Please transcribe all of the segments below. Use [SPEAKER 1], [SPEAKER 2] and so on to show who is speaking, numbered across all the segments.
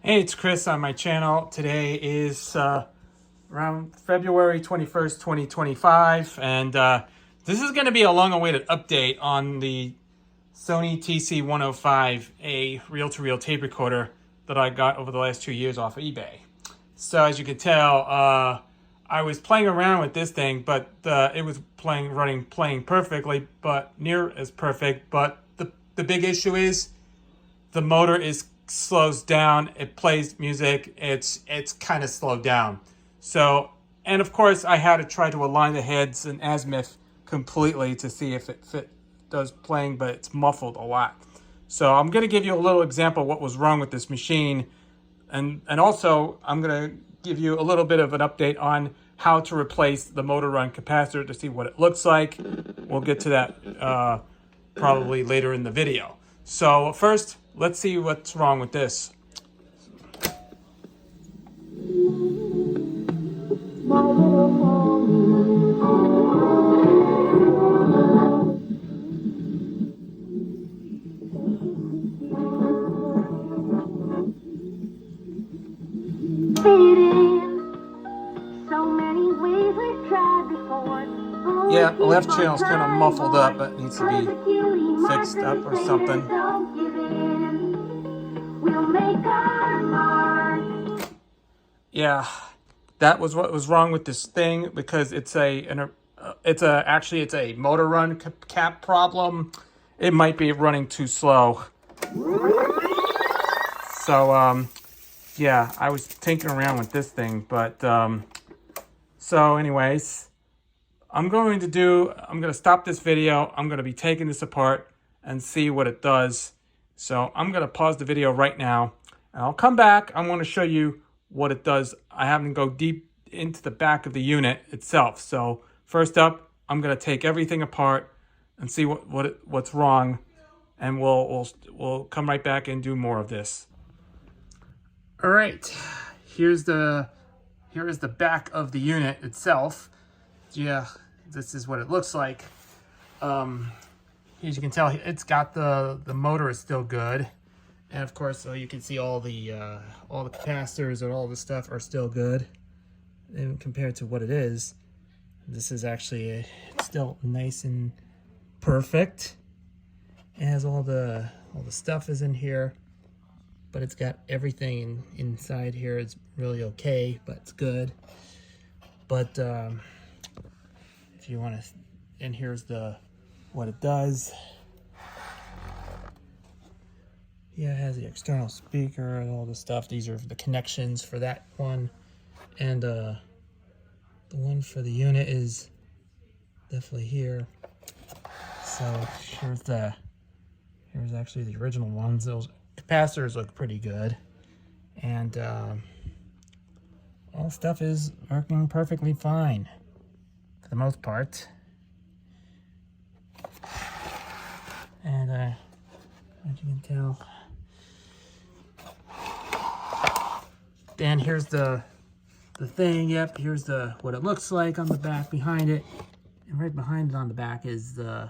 [SPEAKER 1] Hey, it's Chris on my channel. Today is around February 21st, 2025, and this is going to be a long-awaited update on the Sony TC-105A reel-to-reel tape recorder that I got over the last 2 years off of eBay. So as you can tell, I was playing around with this thing, but it was playing perfectly, but near as perfect. But the big issue is the motor is slows down. It plays music. It's kind of slowed down. So, and of course, I had to try to align the heads and azimuth completely to see if it does playing, but it's muffled a lot. So I'm going to give you a little example of what was wrong with this machine, and also I'm going to give you a little bit of an update on how to replace the motor run capacitor to see what it looks like. We'll get to that probably later in the video. So first, let's see what's wrong with this. Yeah, the left channel's kind of muffled up, but needs to be fixed up or something. Yeah, that was what was wrong with this thing, because it's actually a motor run cap problem. It might be running too slow. So yeah, I was tinkering around with this thing, but so anyways, I'm going to stop this video. I'm going to be taking this apart and see what it does. So I'm going to pause the video right now, and I'll come back. I'm going to show you what it does. I have to go deep into the back of the unit itself. So first up, I'm going to take everything apart and see what's wrong, and we'll come right back and do more of this. All right, here is the back of the unit itself. Yeah, this is what it looks like. As you can tell, it's got the motor is still good, and of course, so you can see all the capacitors and all the stuff are still good. And compared to what it is, this is actually still nice and perfect. It has all the stuff is in here, but it's got everything inside here. It's really okay, but it's good. But if you want to, and here's what it does. Yeah, it has the external speaker and all the stuff. These are the connections for that one, and the one for the unit is definitely here. So here's actually the original ones. Those capacitors look pretty good, and all stuff is working perfectly fine for the most part. And as you can tell, then here's the thing. Yep, here's what it looks like on the back behind it, and right behind it on the back is the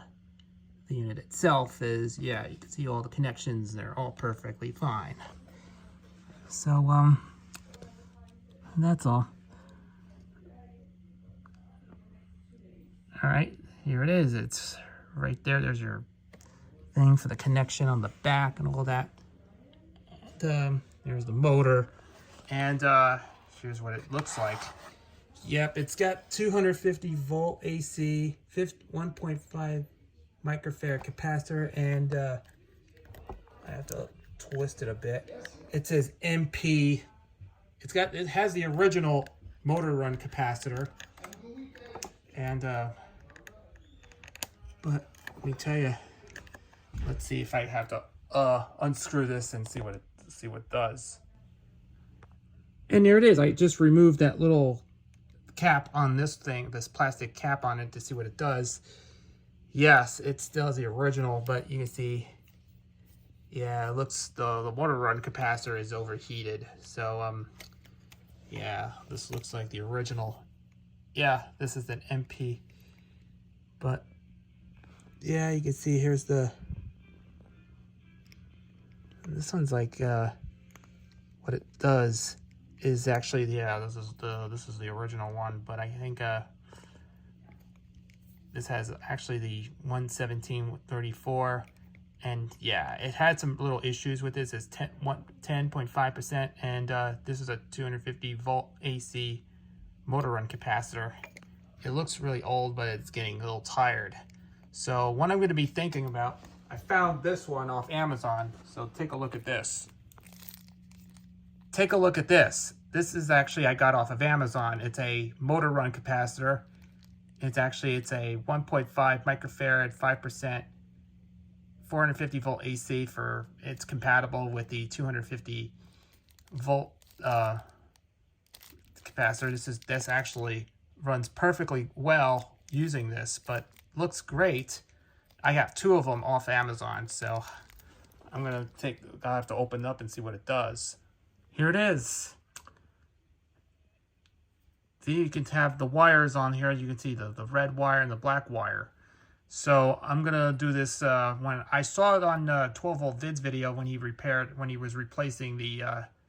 [SPEAKER 1] unit itself. Yeah, you can see all the connections. They're all perfectly fine. So that's all. All right, here it is. It's right there. There's your thing for the connection on the back and all that. And, there's the motor, and here's what it looks like. Yep, it's got 250 volt AC, 1.5 microfarad capacitor, and I have to twist it a bit. It says MP. It has the original motor run capacitor, and but let me tell you. Let's see if I have to unscrew this and see what it does. And there it is. I just removed that little cap on this thing, this plastic cap on it, to see what it does. Yes, it still is the original, but you can see, yeah, it looks, the motor run capacitor is overheated. So yeah, this looks like the original. Yeah, this is an MP, but yeah, you can see here's this one's like what it does is actually, yeah, this is the original one, but I think this has actually the 117/34, and yeah, it had some little issues with this. It's 10.5%, and this is a 250 volt AC motor run capacitor. It looks really old, but it's getting a little tired. So what I'm going to be thinking about, I found this one off Amazon. So take a look at this. Take a look at this. This is actually, I got off of Amazon. It's a motor run capacitor. It's a 1.5 microfarad, 5%, 450 volt AC for, it's compatible with the 250 volt capacitor. This actually runs perfectly well using this, but looks great. I got 2 of them off Amazon, so I'll have to open it up and see what it does. Here it is. See, you can have the wires on here. You can see the red wire and the black wire. So I'm gonna do this when I saw it on 12 volt vids video when he was replacing the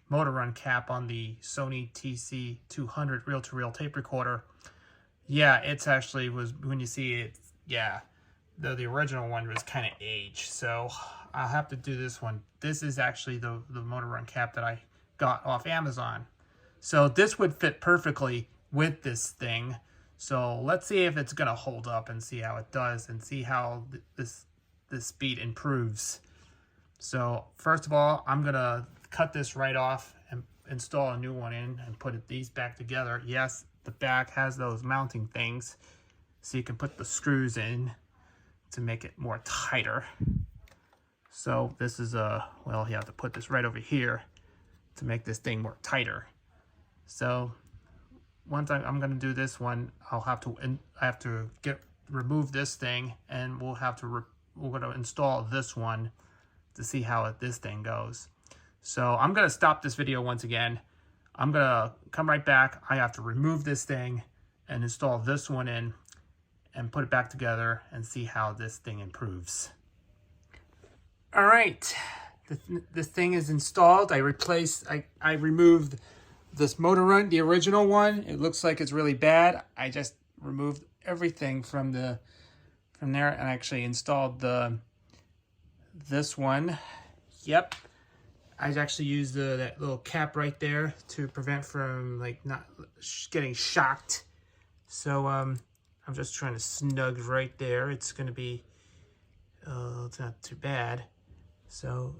[SPEAKER 1] motor run cap on the Sony TC-105A reel-to-reel tape recorder. Yeah, it's actually when you see it, yeah, the original one was kind of aged. So I'll have to do this one. This is actually the motor run cap that I got off Amazon. So this would fit perfectly with this thing. So let's see if it's gonna hold up and see how it does and see how this speed improves. So first of all, I'm gonna cut this right off and install a new one in and put these back together. Yes, the back has those mounting things, so you can put the screws in to make it more tighter. So this is well, you have to put this right over here to make this thing more tighter. So once I'm going to do this one, I have to remove this thing, and we're going to install this one to see how this thing goes. So I'm going to stop this video once again. I'm going to come right back. I have to remove this thing and install this one in and put it back together and see how this thing improves. All right, this thing is installed. I removed this motor run, the original one. It looks like it's really bad. I just removed everything from there and actually installed this one. Yep, I actually used that little cap right there to prevent from not getting shocked. So I'm just trying to snug right there. It's gonna be it's not too bad. So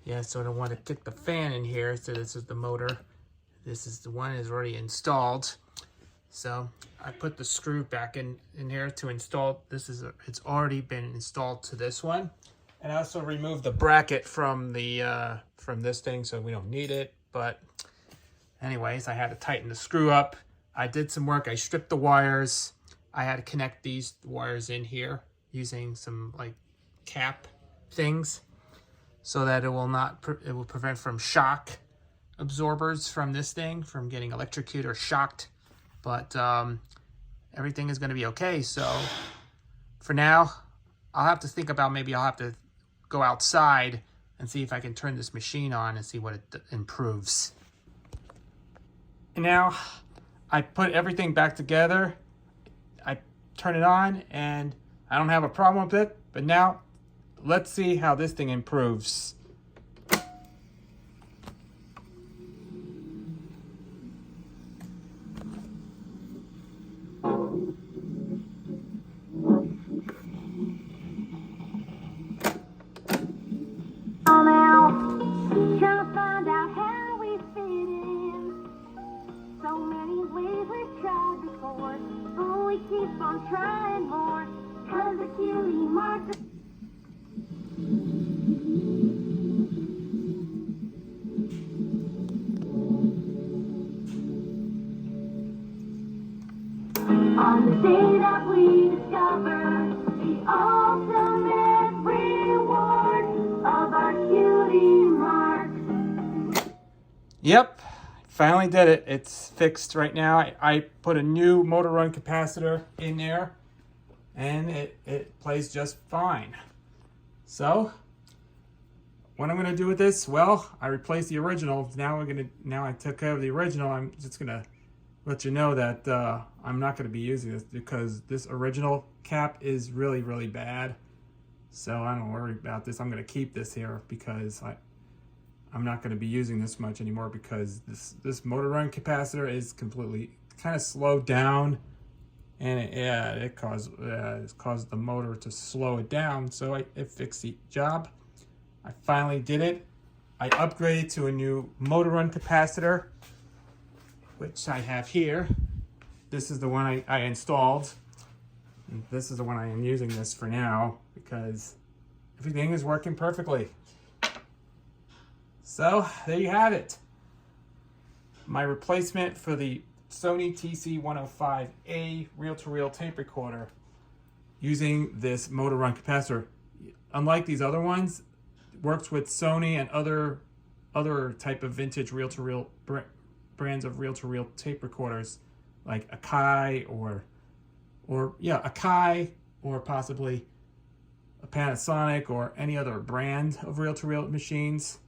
[SPEAKER 1] yeah, so I don't want to kick the fan in here. So this is the motor. This is the one is already installed. So I put the screw back in here to install. It's already been installed to this one. And I also removed the bracket from this thing, so we don't need it. But anyways, I had to tighten the screw up. I did some work. I stripped the wires. I had to connect these wires in here using some cap things, so that it will prevent from shock absorbers from this thing from getting electrocuted or shocked. But everything is going to be okay. So for now, I'll have to think about, maybe I'll have to go outside and see if I can turn this machine on and see what it improves. And now I put everything back together. I turn it on and I don't have a problem with it. But now let's see how this thing improves.
[SPEAKER 2] Keep on trying more, 'cause the cutie mark. On the day that we discover the ultimate reward of our cutie mark.
[SPEAKER 1] Yep. Finally did it. It's fixed right now. I put a new motor run capacitor in there, and it plays just fine. So what I'm gonna do with this? Well, I replaced the original. Now I took care of the original. I'm just gonna let you know that I'm not gonna be using this because this original cap is really, really bad. So I don't worry about this. I'm gonna keep this here because I'm not gonna be using this much anymore because this motor run capacitor is completely kind of slowed down, and it caused the motor to slow it down. So it fixed the job. I finally did it. I upgraded to a new motor run capacitor, which I have here. This is the one I installed. And this is the one I am using this for now because everything is working perfectly. So there you have it. My replacement for the Sony TC-105A reel-to-reel tape recorder using this motor run capacitor. Unlike these other ones, works with Sony and other type of vintage reel-to-reel brands of reel-to-reel tape recorders like Akai or Akai, or possibly a Panasonic or any other brand of reel-to-reel machines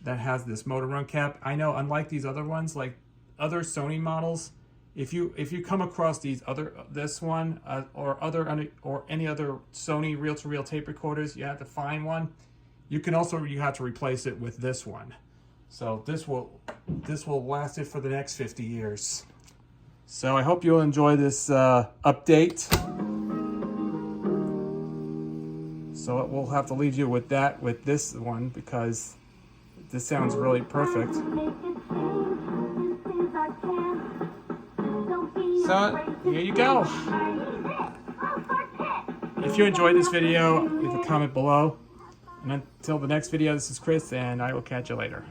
[SPEAKER 1] that has this motor run cap. I know, unlike these other ones, like other Sony models, if you come across this one or any other Sony reel-to-reel tape recorders, you have to find one. You have to replace it with this one. So this will last it for the next 50 years. So I hope you'll enjoy this update. So we'll have to leave you with this one because this sounds really perfect. So here you go. If you enjoyed this video, leave a comment below. And until the next video, this is Chris, and I will catch you later.